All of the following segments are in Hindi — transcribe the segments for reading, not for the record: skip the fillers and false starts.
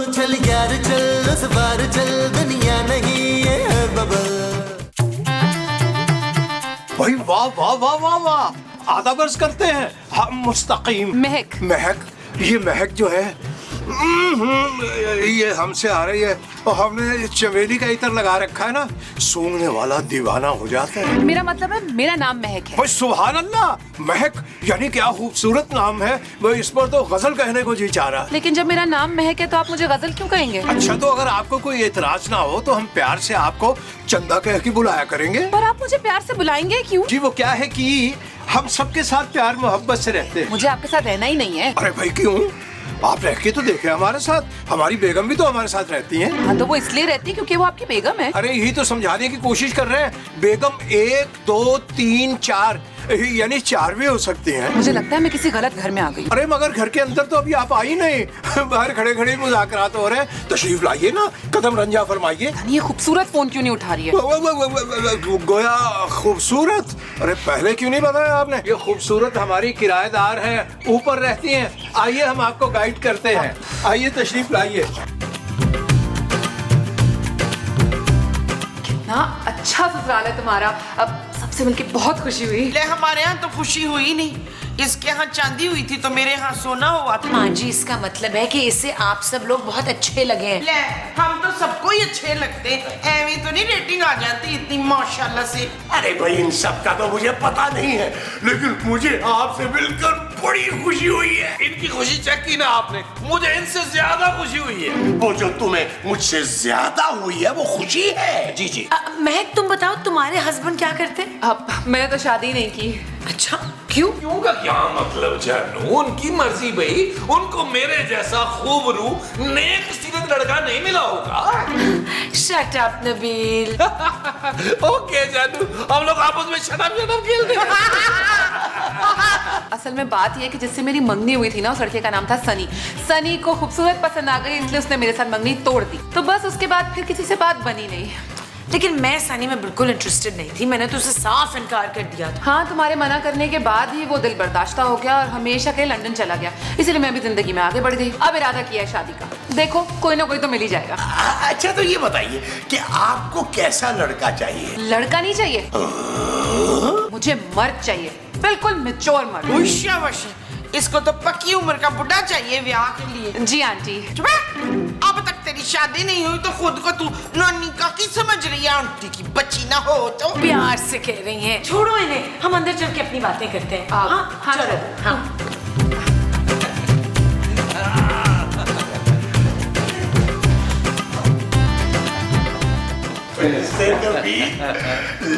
चल यार चल उस बार चल दुनिया नहीं ये है बबल। भाई वाह वाह वाह वाह वाह, आदाब अर्ज करते हैं हम मुस्तकीम। महक। महक, ये महक जो है ये हमसे आ रही है और हमने चमेली का इत्र लगा रखा है ना, सूंघने वाला दीवाना हो जाता है। मेरा मतलब है मेरा नाम महक है। भाई सुभान अल्लाह, महक यानी क्या खूबसूरत नाम है। वो इस पर तो गजल कहने को जी चाह रहा। लेकिन जब मेरा नाम महक है तो आप मुझे गजल क्यों कहेंगे? अच्छा तो अगर आपको कोई एतराज ना हो तो हम प्यार से आपको चंदा कह के बुलाया करेंगे। पर आप मुझे प्यार से बुलाएंगे क्यों? जी वो क्या है कि हम सबके साथ प्यार मोहब्बत से रहते हैं। मुझे आपके साथ रहना ही नहीं है। अरे भाई क्यों, आप रह के तो देखे हमारे साथ, हमारी बेगम भी तो हमारे साथ रहती हैं। हाँ तो वो इसलिए रहती है क्योंकि वो आपकी बेगम है। अरे यही तो समझाने की कोशिश कर रहे हैं। बेगम 1 2 3 4 यानी 4 भी हो सकती हैं। मुझे लगता है मैं किसी गलत घर में आ गई। अरे मगर घर के अंदर तो अभी आप आई नहीं, बाहर खड़े खड़े मुज़ाकरात हो रहे हैं। तशरीफ लाइए ना, कदम रंजा फरमाइए। ये खूबसूरत फोन क्यों नहीं उठा रही है? गोया खूबसूरत, अरे पहले क्यों नहीं बताया आपने? ये खूबसूरत हमारी किराएदार हैं, ऊपर रहती हैं। आइए हम आपको गाइड करते हैं, आइए तशरीफ लाइए। कितना अच्छा ससुराल है तुम्हारा। अब सबसे मिलके बहुत खुशी हुई। ले हमारे यहाँ तो खुशी हुई नहीं, इसके यहाँ चांदी हुई थी तो मेरे यहाँ सोना हुआ था। माँ जी इसका मतलब है कि इससे आप सब लोग बहुत अच्छे लगे हैं। ले हम तो सबको ही अच्छे लगते, एवी तो नहीं रेटिंग आ जाती इतनी माशाल्लाह से। अरे भाई इन सब का तो मुझे पता नहीं है, लेकिन मुझे आपसे मिलकर बड़ी खुशी हुई है। इनकी खुशी चेक की ना आपने, मुझे इनसे ज्यादा खुशी हुई है। वो जो तुम्हें मुझसे ज्यादा हुई है वो खुशी है। जी जी। महक तुम बताओ तुम्हारे हस्बैंड क्या करते हैं? अब मैंने तो शादी नहीं की। अच्छा क्यों? क्यों का क्या मतलब जानू, उनकी मर्जी भाई। उनको मेरे जैसा खूब रूह नेक सीरत लड़का नहीं मिला होगा। Shut up Nabeel. ओके जानू, हम लोग आपस में शटअप खेलते हैं। असल में बात यह है कि जिससे मेरी मंगनी हुई थी ना, उस लड़के का नाम था सनी। सनी को खूबसूरत पसंद आ गई, इसलिए उसने मेरे साथ मंगनी तोड़ दी। तो बस उसके बाद फिर किसी से बात बनी नहीं। लेकिन मैं सनी में बिल्कुल इंटरेस्टेड नहीं थी, मैंने तो उसे साफ इनकार कर दिया था। हाँ तुम्हारे मना करने के बाद ही वो दिल बर्दाश्ता हो गया और हमेशा के लंदन चला गया। इसलिए मैं भी जिंदगी में आगे बढ़ गई। अब इरादा किया है शादी का, देखो कोई ना कोई तो मिल ही जाएगा। अच्छा तो ये बताइए कि आपको कैसा लड़का चाहिए? लड़का नहीं चाहिए, मुझे मर्द चाहिए, बिल्कुल मैच्योर मर्द। शाबाश, इसको तो पक्की उम्र का बुढ़ा चाहिए ब्याह के लिए। जी आंटी। चुप है। अब तक तेरी शादी नहीं हुई तो खुद को तू नानी का की समझ रही है, आंटी की बच्ची ना हो तो। प्यार से कह रही हैं। छोड़ो इन्हें, हम अंदर चल के अपनी बातें करते हैं। हाँ चलो। हाँ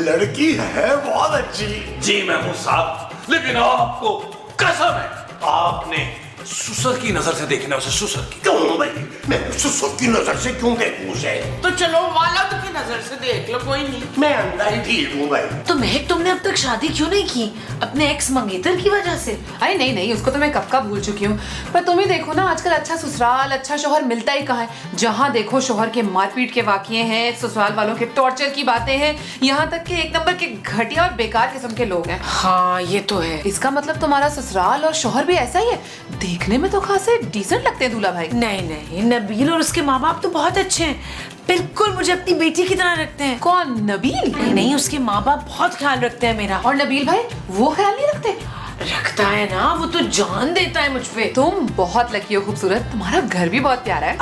लड़की है बहुत अच्छी। जी महमूद साहब, लेकिन आपको कसम है आपने ससुर की नजर से देखना, उसे ससुर की। क्यों भाई, मैं ससुर की नजर से क्यों देखूं उसे? तो चलो वालद की नजर से देख लो, कोई नहीं। मैं अंदर ही ठीक हूँ भाई। तो महक तुमने अब तक शादी क्यों नहीं की? अपने एक्स मंगेतर की वजह से? अरे नहीं नहीं, उसको तो मैं कब का भूल चुकी हूँ। पर तुम ही देखो ना, आजकल अच्छा ससुराल अच्छा शौहर मिलता ही कहाँ है। जहाँ देखो शौहर के मारपीट के वाकये हैं, ससुराल वालों के टॉर्चर की बातें हैं, यहाँ तक कि एक नंबर के घटिया और बेकार किस्म के लोग हैं। हाँ ये तो है। इसका मतलब तुम्हारा ससुराल और शौहर भी ऐसा ही है? देखने में तो खासे डिसेंट लगते हैं दूल्हा भाई। नहीं नहीं, नबील और उसके माँ बाप तो बहुत अच्छे हैं, बिल्कुल मुझे अपनी बेटी की तरह रखते हैं। कौन, नबील? नहीं नहीं, उसके माँ बाप बहुत ख्याल रखते हैं मेरा। और नबील भाई वो ख्याल नहीं रखते? रखता है ना, वो तो जान देता है मुझ पे। तुम बहुत लकी हो खूबसूरत, तुम्हारा घर भी बहुत प्यारा है।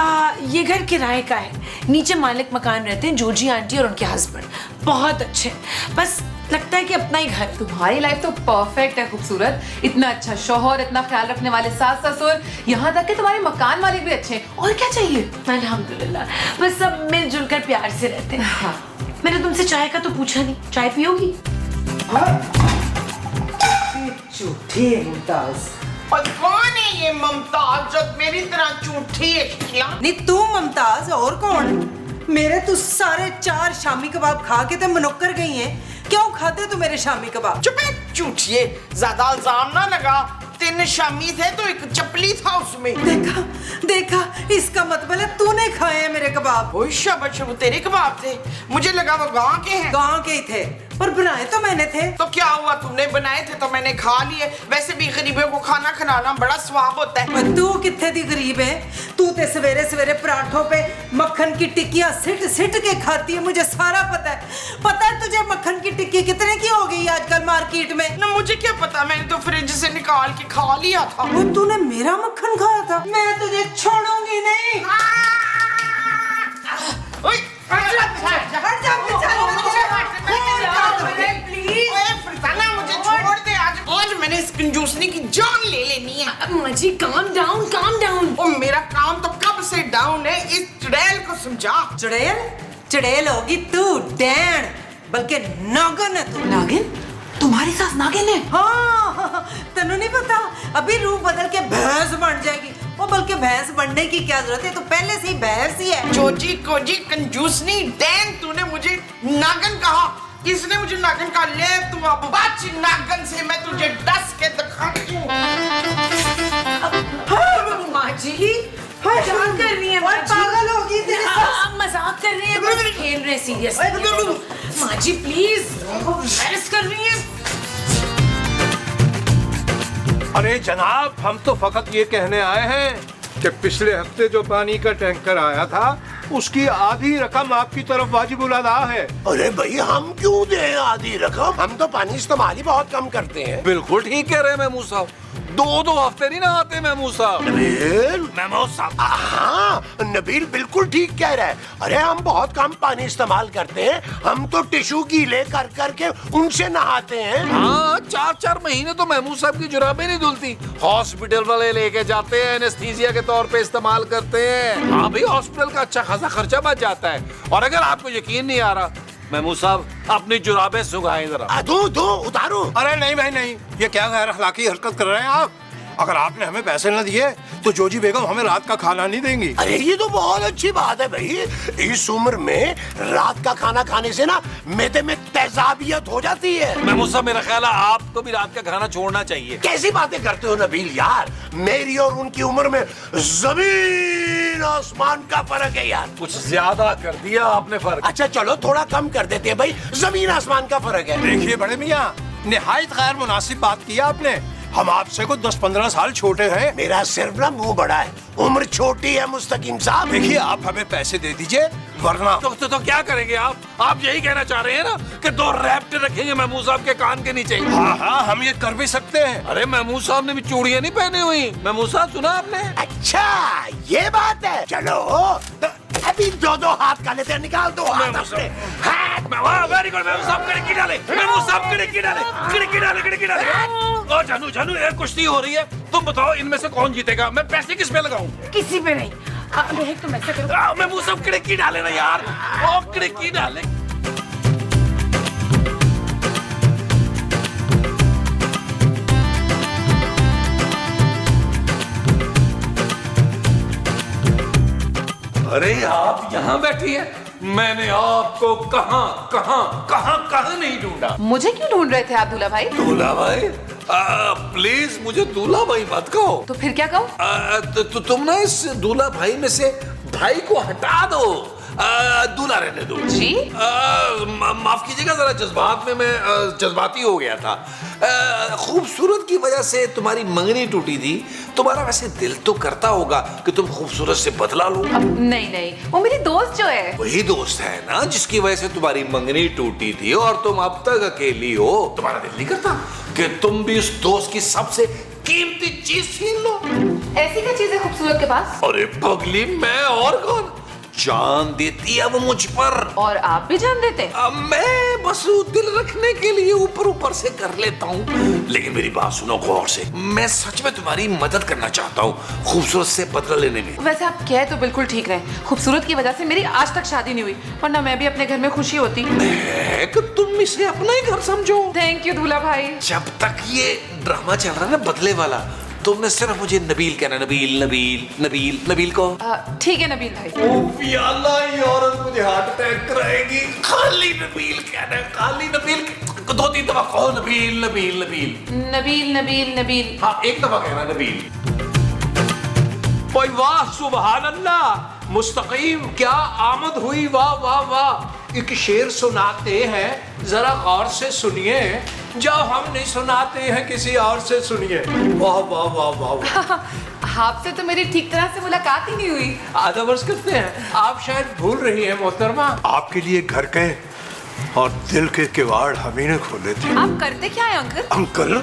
ये घर किराए का है, नीचे मालिक मकान रहते हैं जोजी आंटी और उनके हस्बैंड, बहुत अच्छे हैं। बस लगता है कि अपना ही घर। तुम्हारी लाइफ तो परफेक्ट है खूबसूरत, इतना अच्छा शौहर, इतना ख्याल रखने वाले सास ससुर, यहाँ तक कि तुम्हारे मकान मालिक भी अच्छे हैं। और क्या चाहिए? अल्हम्दुलिल्लाह, बस सब मिलजुल कर प्यार से रहते हैं। हाँ। मैंने तुमसे चाय का तो पूछा नहीं, चाय पियोगी? झूठी मुमताज। और कौन है ये मुमताज जो मेरी तरह झूठी है? नहीं तू मुमताज, और कौन? मेरे तो सारे 4 शामी कबाब खा के ते मनोकर गई हैं। क्यों खाते तू मेरे शामी कबाब? चुप है झूठिए, ज्यादा इल्जाम ना लगा। 3 शामी थे तो एक चपली था उसमें। देखा देखा, इसका मतलब है तूने खाए हैं मेरे कबाब। ओए शाबाश, वो तेरे कबाब थे, मुझे लगा वो गांव के हैं। गांव के ही थे, और बनाए तो मैंने थे। तो क्या हुआ, तुमने बनाए थे तो मैंने खा लिए। वैसे भी गरीबों को खाना खिलाना बड़ा स्वाब होता है। और तू कितने दी गरीब है, तू ते सवेरे सवेरे पराठों पे मक्खन की टिक्कियां सिट सिट के खाती है, मुझे सारा पता है। पता है तुझे मक्खन की टिक्की कितने की हो गई आजकल मार्केट में? ना मुझे क्या पता, मैंने तो फ्रिज से निकाल के खा लिया था। वो तूने मेरा मक्खन खाया था? मैं तुझे छोड़ूंगी नहीं। ओए, हट जा मुझे छोड़ दे। आज मैंने इस कंजूसनी की जान ले लेनी है। अम्मा जी काम डाउन। ओ मेरा काम तो कब से डाउन है, इस चुड़ैल को समझा। चुड़ैल होगी तू, डैन, बल्कि नागिन है तू। नागिन? तुम्हारी सास नागिन है? हाँ, तेनू नहीं पता, अभी रूप बदल के भैंस बन जाएगी। वो बल्कि भैंस बनने की क्या जरूरत है, तो पहले से ही भैंस ही है। जोजी कोजी कंजूसनी डैन, तूने मुझे नागन कहा। किसने मुझे नागन कहा? ले तू अब बच नागन से, मैं तुझे डस के दिखाती हूँ। माँ जी क्या कर रही है? पागल होगी तेरे सास। आप मजाक कर रहे हैं, बस खेल रहे सीरियस। माँ जी प्लीज, एम्बैरेस कर रही है। अरे जनाब, हम तो फकत ये कहने आए हैं कि पिछले हफ्ते जो पानी का टैंकर आया था उसकी आधी रकम आपकी तरफ वाजिबुल अदा है। अरे भाई हम क्यों दें आधी रकम? हम तो पानी इस्तेमाल ही बहुत कम करते हैं। बिल्कुल ठीक कह रहे हैं महमूद साहब। दो हफ्ते नहीं नहाते महमूद साहब। महमूद साहब, हाँ नबील बिल्कुल ठीक कह रहा है। अरे हम बहुत कम पानी इस्तेमाल करते हैं, हम तो टिश्यू गीले कर करके उनसे नहाते हैं। हाँ, 4 महीने तो महमूद साहब की जुराबें नहीं धुलती। हॉस्पिटल वाले लेके जाते हैं, एनेस्थीसिया के तौर पे इस्तेमाल करते हैं। हाँ भाई, हॉस्पिटल का अच्छा खासा खर्चा बच जाता है। और अगर आपको यकीन नहीं आ रहा, महमूद साहब अपनी जुराबें सुखाएं जरा। दो उतारो। अरे नहीं भाई नहीं, ये क्या गैर अखलाकी हरकत कर रहे हैं आप? अगर आपने हमें पैसे न दिए तो जोजी बेगम हमें रात का खाना नहीं देंगी। अरे ये तो बहुत अच्छी बात है भाई, इस उम्र में रात का खाना खाने से ना मैदे में तेजाबियत हो जाती है। महमूद साहब, मेरा ख्याल है आपको भी रात का खाना छोड़ना चाहिए। कैसी बातें करते हो नबील यार, मेरी और उनकी उम्र में जमीन आसमान का फर्क है यार। कुछ ज्यादा कर दिया आपने फर्क। अच्छा चलो थोड़ा कम कर देते हैं भाई, जमीन आसमान का फर्क है। देखिए बड़े मियाँ, निहायत गैर मुनासिब बात की आपने। हम आपसे को 10-15 साल छोटे हैं। मेरा सिर्फ ना मुंह बड़ा है, उम्र छोटी है मुस्तकीम साहब। देखिए आप हमें पैसे दे दीजिए, वरना तो क्या करेंगे आप? आप यही कहना चाह रहे हैं ना कि 2 रैप्ट रखेंगे महमूद साहब के कान के नीचे? हाँ हम ये कर भी सकते हैं। अरे महमूद साहब ने भी चूड़ियां नहीं पहनी हुई। महमूद साहब सुना आपने? अच्छा ये बात है, चलो तो अभी 2 हाथ का लेते हैं, निकाल 2 हाथ अपने। Very good. महमूद साहब खिड़की डाले, महमूद साहब खिड़की डाले। ओ जानू ये कुश्ती हो रही है, तुम बताओ इनमें से कौन जीतेगा? मैं पैसे किस पे लगाऊं? किसी पे नहीं। रोहित तुम ऐसा करो, महमूद साहब खिड़की डाले ना यार, ओ खिड़की डाले। अरे आप यहाँ बैठी हैं, मैंने आपको कहाँ नहीं ढूंढा। मुझे क्यों ढूंढ रहे थे आप दूल्हा भाई? दूल्हा भाई? प्लीज मुझे दूल्हा भाई मत कहो। तो फिर क्या कहूँ? तो तुम ना इस दूल्हा भाई में से भाई को हटा दो, दूल्हा रहने दो। जी? माफ कीजिएगा, जरा जज्बात में मैं जज्बाती हो गया था। खूबसूरत की वजह से तुम्हारी मंगनी टूटी थी, तुम्हारा वैसे दिल तो करता होगा कि तुम खूबसूरत से बदला लो। नहीं, वो मेरी दोस्त जो है। वही दोस्त है ना जिसकी वजह से तुम्हारी मंगनी टूटी थी और तुम अब तक अकेली हो। तुम्हारा दिल नहीं करता कि तुम भी उस दोस्त की सबसे कीमती चीज छीन लो? ऐसी क्या चीज है खूबसूरत के पास? अरे पगली, मैं और कौन? जान देती है वो मुझ पर। और आप भी जान देते? मैं बस दिल रखने के लिए ऊपर से कर लेता हूँ। लेकिन मेरी बात सुनो गौर से, मैं सच में तुम्हारी मदद करना चाहता हूँ खूबसूरत से बदला लेने में। वैसे आप कह तो बिल्कुल ठीक रहे, खूबसूरत की वजह से मेरी आज तक शादी नहीं हुई, वरना मैं भी अपने घर में खुशी होती। तुम इसे अपना ही घर समझो। थैंक यू दूल्हा भाई। जब तक ये ड्रामा चल रहा है ना बदले वाला, तुमने सिर्फ मुझे नबील कहना, नबील को। ठीक है नबील भाई। ये औरत मुझे हार्ट अटैक कराएगी। खाली नबील कहना, खाली नबील 2-3 दफा कहो, नबील। नबील। हाँ, एक दफा कहना नबील। वाह सुभान अल्लाह, मुस्तकीम क्या आमद हुई, वाह वाह वाह। एक शेर सुनाते हैं, जरा गौर से सुनिए। जब हम नहीं सुनाते हैं किसी और से सुनिए। वाह वाह वाह वाह वाह। आपसे तो मेरी ठीक तरह से मुलाकात ही नहीं हुई। आधा वर्ष करते हैं, आप शायद भूल रही हैं मोहतरमा। आपके लिए घर के और दिल के किवाड़ हम ही ने खोले थे। आप करते क्या है अंकल? अंकल?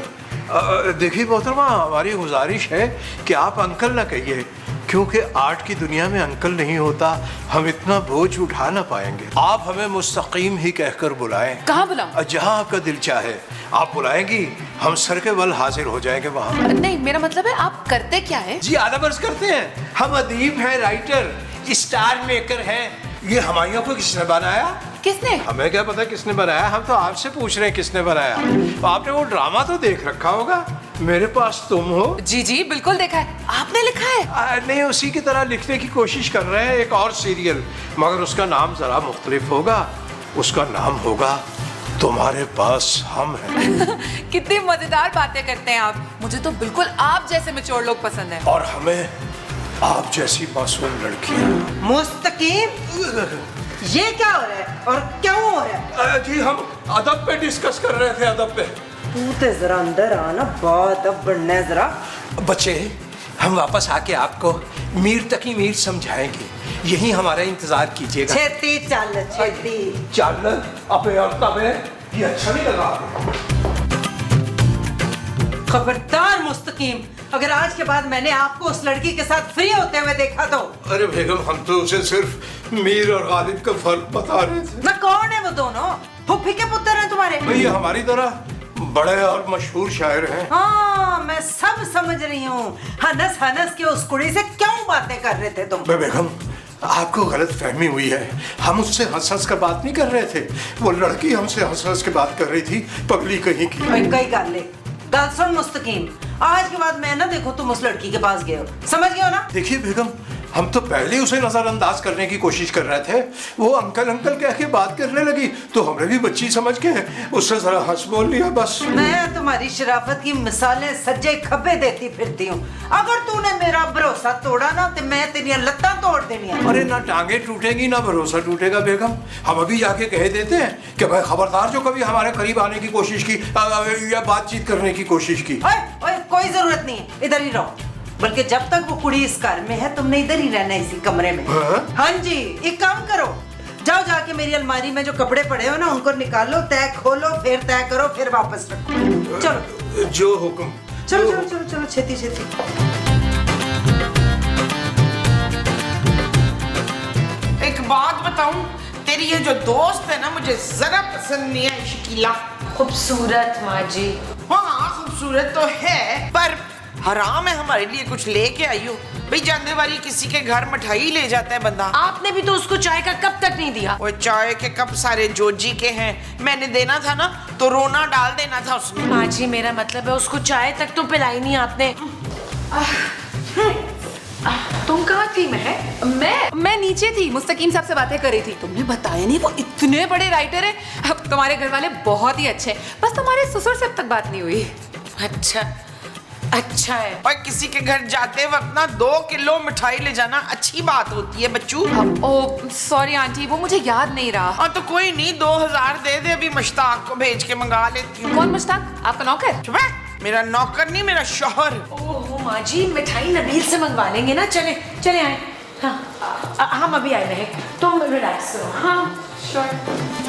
देखिए मोहतरमा, हमारी गुजारिश है कि आप अंकल ना कहिए, क्योंकि आर्ट की दुनिया में अंकल नहीं होता, हम इतना बोझ उठा ना पाएंगे। आप हमें मुस्तकीम ही कहकर बुलाएं। कहाँ बुलाऊं? जहाँ आपका दिल चाहे आप बुलाएंगी, हम सर के बल हाजिर हो जाएंगे वहाँ। नहीं, मेरा मतलब है आप करते क्या है? जी आधा बर्स करते हैं। हम अदीब हैं, राइटर, स्टार मेकर हैं। ये हमायूं को किसने बनाया? किसने? हमें क्या पता किसने बनाया, हम तो आपसे पूछ रहे हैं किसने बनाया। आपने वो ड्रामा तो देख रखा होगा, मेरे पास तुम हो। जी जी बिल्कुल देखा है। आपने लिखा है? नहीं, उसी की तरह लिखने की कोशिश कर रहे हैं एक और सीरियल, मगर उसका नाम जरा मुख्तलिफ होगा। उसका नाम होगा तुम्हारे पास हम हैं। कितनी मजेदार बातें करते हैं आप। मुझे तो बिल्कुल आप जैसे मैच्योर लोग पसंद हैं। और हमें आप जैसी मासूम लड़कियां। मुस्तकीम, ये क्या हो रहा है और क्यों हो रहा है? जी हम अदब पे डिस्कस कर रहे थे, अदब पे। तू तो जरा अंदर आना, बात अब बढ़ना है जरा। बच्चे, हम वापस आके आपको मीर तक ही मीर समझाएंगे, यही हमारा इंतजार कीजिएगा। छेती चल, छेती चल अपने औरता में, ये अच्छा नहीं लगा। खबरदार मुस्तकीम, अगर आज के बाद मैंने आपको उस लड़की के साथ फ्री होते हुए देखा तो। अरे बेगम, हम तो उसे सिर्फ मीर और गालिब का फर्क बता रहे थे। ना कौन है वो दोनों? फुफ्फी के पुत्र हैं तुम्हारे? भैया हमारी तरह बड़े और मशहूर शायर हैं। हाँ, मैं सब समझ रही हूँ। हनस हनस के उस कुड़ी से क्यों बातें कर रहे थे तुम? बेगम, आपको गलत फहमी हुई है, हम उससे हंस हंस कर बात नहीं कर रहे थे। वो लड़की हमसे हंस हंस के बात कर रही थी, पगली कहीं की। कई गाले गल सुन मुस्तकीम, आज के बाद मैं ना देखो तुम उस लड़की के पास गए हो, समझ गए हो ना? देखिए बेगम, हम तो पहले ही उसे नजरअंदाज करने की कोशिश कर रहे थे। वो अंकल अंकल कह के बात करने लगी तो हमने भी बच्ची समझ के उससे जरा हंस बोल लिया बस। मैं तुम्हारी शराफत की मिसालें सज्जे खब्बे देती फिरती हूँ। अगर तूने मेरा भरोसा तोड़ा ना तो मैं तेरी लत्तां तोड़ देनी है। अरे ना टांगे टूटेगी ना भरोसा टूटेगा बेगम। हम अभी जाके कह देते हैं कि भाई खबरदार जो कभी हमारे करीब आने की कोशिश की या बातचीत करने की कोशिश की। ओए, ओए, कोई जरूरत नहीं है, इधर ही रहो। बल्कि जब तक वो कुड़ी इस घर में है तुमने इधर ही रहना, इसी कमरे में। हाँ जी, एक काम करो, जाओ जाके मेरी अलमारी में जो कपड़े पड़े हो ना उनको निकालो, तय खोलो, फिर तय करो, फिर वापस रखो। चलो जो हुक्म। चलो चलो चलो चलो, छेती छेती। एक बात बताऊं, तेरी ये जो दोस्त है ना मुझे जरा पसंद नहीं है, शकीला। खूबसूरत माँ जी। हाँ खूबसूरत तो है, पर हराम है हमारे लिए कुछ लेके आई हो। भाई जानने वाली किसी के घर मिठाई ले जाता है बंदा। आपने भी तो उसको चाय का कप तक नहीं दिया। वो चाय के कप सारे जोजी के हैं, मैंने देना था ना तो रोना डाल देना था उसने। माँ जी मेरा मतलब है उसको चाय तक तो पिलाई नहीं आपने। तुम कहाँ थी? मैं नीचे थी, मुस्तकीम साहब से बातें कर रही थी। तुमने बताया नहीं, वो इतने बड़े राइटर हैं। अब तुम्हारे घर वाले बहुत ही अच्छे हैं, बस तुम्हारे ससुर से अब तक बात नहीं हुई। अच्छा है। और किसी के घर जाते वक्त ना 2 किलो मिठाई ले जाना अच्छी बात होती है बच्चू। ओ सॉरी आंटी, वो मुझे याद नहीं रहा। और तो कोई नहीं, 2000 दे दे, अभी मुश्ताक को भेज के मंगा लेती हूँ। कौन मुश्ताक? आपका नौकर? चुप है, मेरा नौकर नहीं, मेरा शौहर। ओह माँ जी, मिठाई नबील से मंगवा लेंगे ना। चले चले आए। हाँ हम अभी आए हैं, तुम रिलैक्स करो। हाँ श्योर।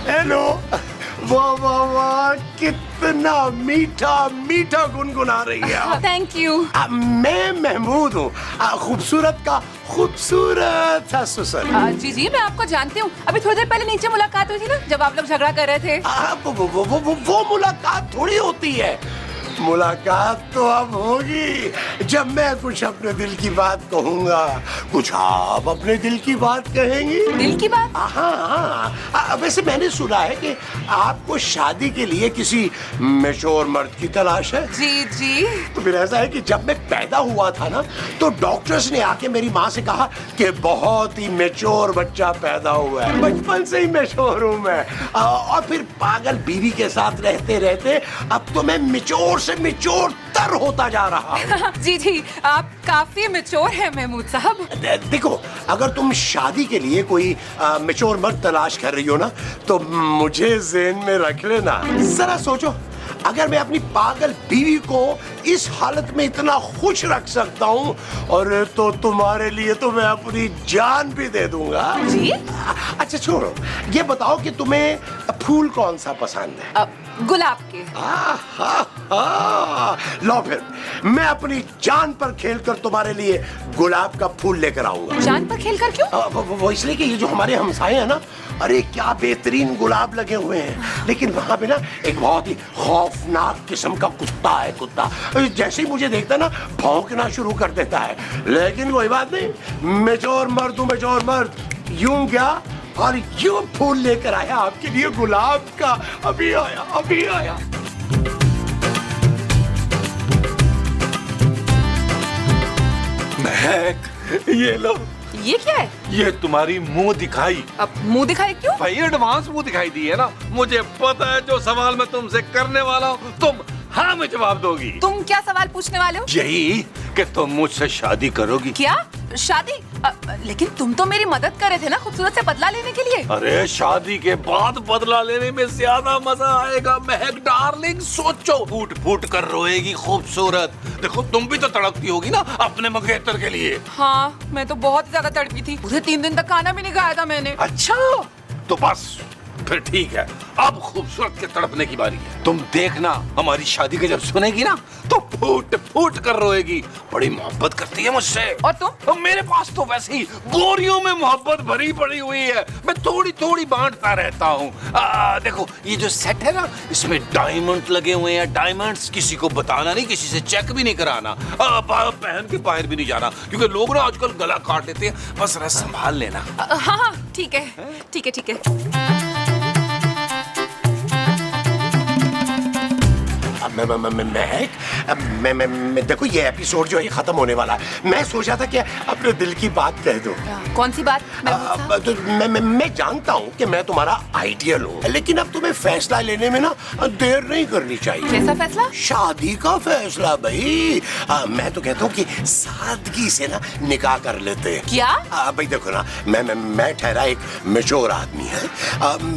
हेलो, वाह वाह वाह, कितना मीठा मीठा गुनगुना रही है आप। Thank you. मैं महमूद हूँ, खूबसूरत का खूबसूरत सा ससुर। जी जी मैं आपको जानती हूँ, अभी थोड़ी देर पहले नीचे मुलाकात हुई थी ना, जब आप लोग झगड़ा कर रहे थे। वो मुलाकात थोड़ी होती है। मुलाकात तो अब होगी जब मैं कुछ अपने दिल की बात कहूंगा, कुछ आप अपने दिल की बात कहेंगी। दिल की बात? हाँ, वैसे मैंने सुना है कि आपको शादी के लिए किसी मैच्योर मर्द की तलाश है। जी जी। तो फिर ऐसा है कि जब मैं पैदा हुआ था ना, तो डॉक्टर्स ने आके मेरी माँ से कहा कि बहुत ही मैच्योर बच्चा पैदा हुआ है। बचपन से ही मैच्योर हूँ मैं। और फिर पागल बीवी के साथ रहते रहते अब तो मैं मैच्योर से मैच्योर तर होता जा रहा हूँ। जी जी, आप काफी मैच्योर हैं महमूद साहब। देखो, अगर तुम शादी के लिए कोई मैच्योर मर्द तलाश कर रही हो ना, तो मुझे ज़हन में रख लेना। जरा सोचो, अगर मैं अपनी पागल बीवी को इस हालत में इतना खुश रख सकता हूँ, और तो तुम्हारे लिए तो मैं अपनी जान भी दे दूंगा। जी? अच्छा छोड़ो, ये बताओ कि तुम्हें फूल कौन सा पसंद है? गुलाब के। लो फिर, मैं अपनी जान पर खेलकर तुम्हारे लिए गुलाब का फूल लेकर आऊंगा। जान पर खेलकर क्यों? वो इसलिए कि ये जो हमारे हमसाए हैं ना, अरे क्या बेहतरीन गुलाब लगे हुए हैं, लेकिन वहां पे ना एक बहुत ही खौफनाक किस्म का कुत्ता है। कुत्ता जैसे ही मुझे देखता ना, भौंकना शुरू कर देता है। लेकिन कोई बात नहीं, मैच्योर मर्द हूं, मैच्योर मर्द। यूं क्या, और यूं फूल लेकर आया आपके लिए गुलाब का। अभी आया, अभी आया। महक, ये लो, ये क्या है? ये तुम्हारी मुंह दिखाई। अब मुंह दिखाए क्यों? भाई एडवांस मुंह दिखाई दी है ना। मुझे पता है जो सवाल मैं तुमसे करने वाला हूँ तुम हाँ में जवाब दोगी। तुम क्या सवाल पूछने वाले हो? यही कि तुम मुझसे शादी करोगी। क्या शादी? लेकिन तुम तो मेरी मदद कर रहे थे ना खूबसूरत से बदला लेने के लिए। अरे शादी के बाद बदला लेने में ज्यादा मजा आएगा महक डार्लिंग। सोचो, फूट फूट कर रोएगी खूबसूरत। देखो तुम भी तो तड़पती होगी ना अपने मंगेतर के लिए। हाँ, मैं तो बहुत ज्यादा तड़पी थी। पूरे 3 दिन तक खाना भी नहीं खाया था मैंने। अच्छा, तो बस फिर ठीक है, अब खूबसूरत के तड़पने की बारी है। तुम देखना, हमारी शादी के जब सुनेगी ना, तो फूट फूट कर रोएगी। बड़ी मोहब्बत करती है मुझसे। और तुम? तो मेरे पास तो वैसे ही गोरियों में मोहब्बत भरी पड़ी हुई है। मैं थोड़ी थोड़ी बांटता रहता हूँ। देखो ये जो सेट है ना, इसमें डायमंड लगे हुए हैं। डायमंड्स किसी को बताना नहीं, किसी से चेक भी नहीं कराना, पहन के बाहर भी नहीं जाना, क्योंकि लोग ना आजकल गला काट लेते हैं। बस रस संभाल लेना। हाँ हाँ, ठीक है, ठीक है, ठीक है। मैं देखो, ये एपिसोड जो है खत्म होने वाला है। मैं सोचा था कि अपने दिल की बात कह दूं। कौन सी बात? तो मैं जानता हूँ कि मैं तुम्हारा आइडियल हूँ, लेकिन अब तुम्हें फैसला लेने में ना देर नहीं करनी चाहिए। कैसा फैसला? शादी का फैसला भाई। मैं तो कहता हूँ कि सादगी से ना निकाह कर लेते हैं। क्या? भाई देखो ना, मैं ठहरा एक मैच्योर आदमी है।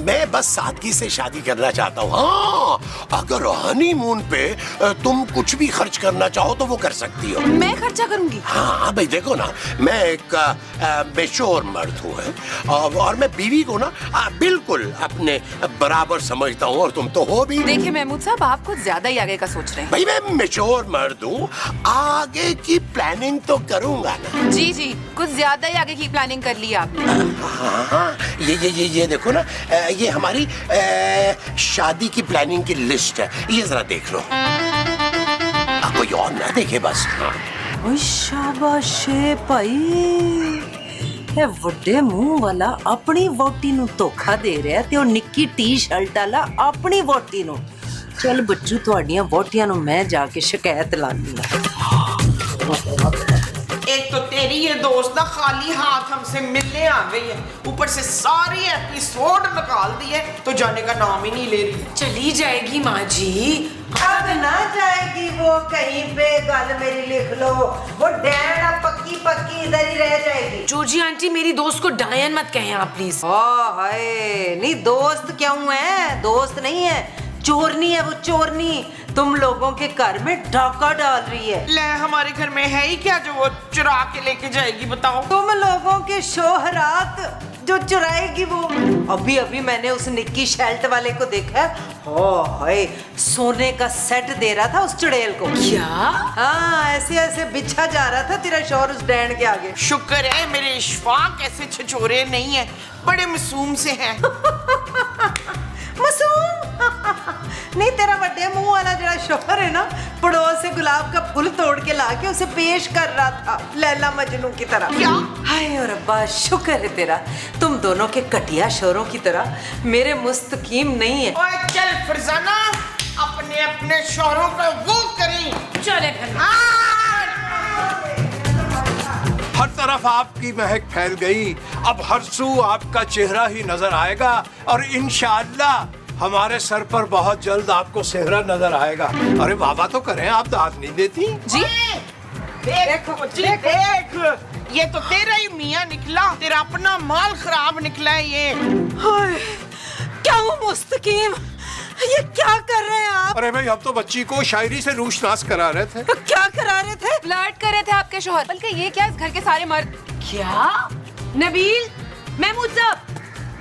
मैं बस सादगी से शादी करना चाहता हूँ। हाँ, अगर हनीमून पे तुम कुछ भी खर्च करना चाहो तो वो कर सकती हो। मैं खर्चा करूंगी? हाँ भाई देखो ना, मैं एक मैच्योर मर्द हूँ, और मैं बीवी को ना बिल्कुल अपने बराबर समझता हूँ, और तुम तो हो भी। देखिए महमूद साहब, आप कुछ ज्यादा ही आगे का सोच रहे हैं। भाई मैं मैच्योर मर्द हूँ, आगे की प्लानिंग तो करूंगा ना। जी जी, कुछ ज्यादा ही आगे की प्लानिंग कर ली आपने। हाँ, ये देखो ना, ये हमारी शादी की प्लानिंग की लिस्ट है। ये जरा देख लो, कोई और ना देखे बस। ओए शाबाश भाई, ਇਹ ਵੱਡੇ ਮੂੰਹ ਵਾਲਾ ਆਪਣੀ ਵੋਟੀ ਨੂੰ ਧੋਖਾ ਦੇ ਰਿਹਾ ਤੇ ਉਹ ਨਿੱਕੀ ਟੀ-ਸ਼ਰਟ ਵਾਲਾ ਆਪਣੀ ਵੋਟੀ ਨੂੰ। ਚੱਲ ਬੱਚੂ, ਤੁਹਾਡੀਆਂ ਵੋਟੀਆਂ ਨੂੰ ਮੈਂ ਜਾ ਕੇ ਸ਼ਿਕਾਇਤ ਲਾਣੀ ਆ। एक तो तेरी ये दोस्त ना खाली हाथ हमसे मिलने आ गई है, ऊपर से सारी एपिसोड निकाल दी है, तो जाने का नाम ही नहीं ले रही। चली जाएगी माँ जी। अब ना जाएगी वो कहीं पे, गल मेरी लिख लो। वो डैना पक्की पक्की इधर ही रह जाएगी। जॉर्जी आंटी, मेरी दोस्त को डायन मत कहें आप प्लीज। हाय, नहीं दोस्त क्यों है? दोस्त नहीं है, चोरनी है वो, चोरनी। तुम लोगों के घर में डाका डाल रही है। ले, हमारे घर में है ही क्या जो वो चुरा के लेके जाएगी, बताओ। तुम लोगों के शोहरात जो चुराएगी वो। अभी अभी मैंने उस निक्की शेल्ट वाले को देखा है। हाय, सोने का सेट दे रहा था उस चुड़ैल को। क्या? हाँ, ऐसे ऐसे बिछा जा रहा था तेरा शोहर उस डैन के आगे। शुक्र है मेरे इशफाक ऐसे छिछोरे नहीं है, बड़े मासूम से हैं। मासूम? नहीं तेरा बड़े मुंह वाला जरा शोहर है ना, पड़ोस से गुलाब का फूल तोड़ के ला के उसे पेश कर रहा था लैला मजनू की तरह। क्या? हाय और अब्बा, शुक्र है तेरा, तुम दोनों के कटिया शोरों की तरह मेरे मुस्तकीम नहीं है। ओए चल फरजाना, अपने अपने शोहरों को वो करें। चले घर में। हर तरफ आपकी महक फैल गई, अब हर सू आपका चेहरा ही नजर आएगा और इंशाअल्लाह हमारे सर पर बहुत जल्द आपको सेहरा नजर आएगा। अरे बाबा तो करें, आप दाद नहीं देती जी देखो जी देख, ये तो तेरा ही मियाँ निकला, तेरा अपना माल खराब निकला है ये। हाय, क्या हूँ मुस्तकीम, ये क्या कर रहे हैं आप? अरे भाई, हम तो बच्ची को शायरी से रूशनास करा रहे थे। क्या करा रहे थे? फ्लर्ट कर रहे थे आपके शोहर, बल्कि ये क्या, इस घर के सारे मर्द। क्या? नबील, महमूद साहब,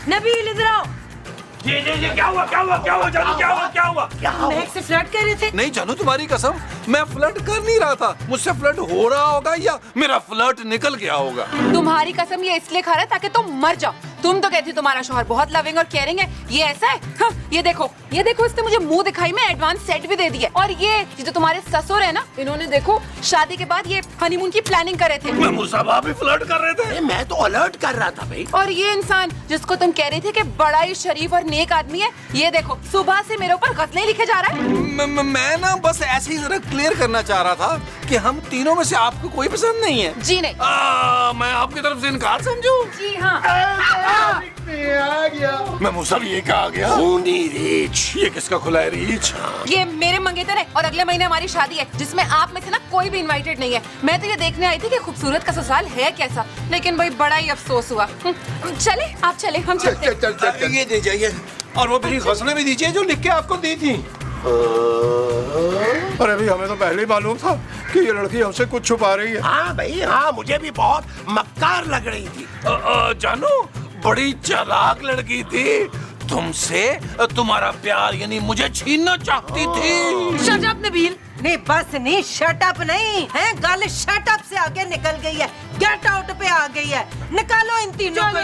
नबील इधर आओ। ये क्या हुआ महक से फ्लर्ट कर रहे थे। नहीं जानू, तुम्हारी कसम, मैं फ्लर्ट कर नहीं रहा था, मुझसे फ्लर्ट हो रहा होगा या मेरा फ्लर्ट निकल गया होगा। तुम्हारी कसम ये इसलिए खा रहा है ताकि तुम मर जाओ। तुम तो कहती तुम्हारा शोहर बहुत लविंग और केयरिंग है, ये ऐसा है? हाँ, ये देखो इसने मुझे मुंह दिखाई में एडवांस सेट भी दे दिया। और ये जो तुम्हारे ससुर है ना, इन्होंने देखो शादी के बाद ये हनीमून की प्लानिंग कर रहे थे। महमूद साहब, आप भी फ्लर्ट कर रहे थे? मैं तो अलर्ट कर रहा था भाई। और ये इंसान जिसको तुम कह रही थी कि बड़ा ही शरीफ और नेक आदमी है, ये देखो सुबह से मेरे ऊपर गजलें लिखे जा रहा है। मैं ना बस ऐसे ही जरा क्लियर करना चाह रहा था कि हम तीनों में से आपको कोई पसंद नहीं है। जी नहीं। मैं आपकी तरफ से इनकार समझूं? जी हाँ। महमूद साहब, ये क्या आ गया? खूनी रीछ। ये किसका खुला है रीच? ये मेरे मंगेतर है और अगले महीने हमारी शादी है, जिसमें आप में से ना कोई भी इनवाइटेड नहीं है। मैं तो ये देखने आई थी कि खूबसूरत का ससुराल है कैसा, लेकिन भाई बड़ा ही अफसोस हुआ। चले आप, चले हम चलते हैं। ये दे जाइए, और वो मेरी गज़लें भी दीजिए जो लिख के आपको दी थी। अरे भाई, हमें तो पहले ही मालूम था कि ये लड़की हमसे कुछ छुपा रही है। हाँ भाई हाँ, मुझे भी बहुत मक्कार लग रही थी। जानू, बड़ी चालाक लड़की थी, तुमसे तुम्हारा प्यार यानी मुझे छीनना चाहती थी। Shut up Nabeel. नहीं बस नहीं, शट अप नहीं है, गल शट अप से आगे निकल गई है, गेट आउट पे आ गई है। निकालो इन तीनों को।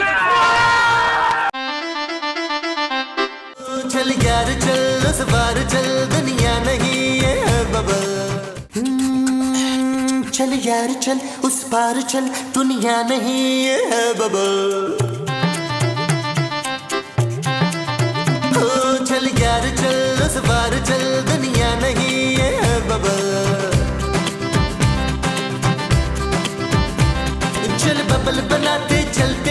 चल यार चल, उस बार चल, दुनिया नहीं है बबल। चल यार चल, उस पार चल, दुनिया नहीं है बबल। ओ चल यार चल, उस पार चल, दुनिया नहीं है बबल। चल बबल बनाते चलते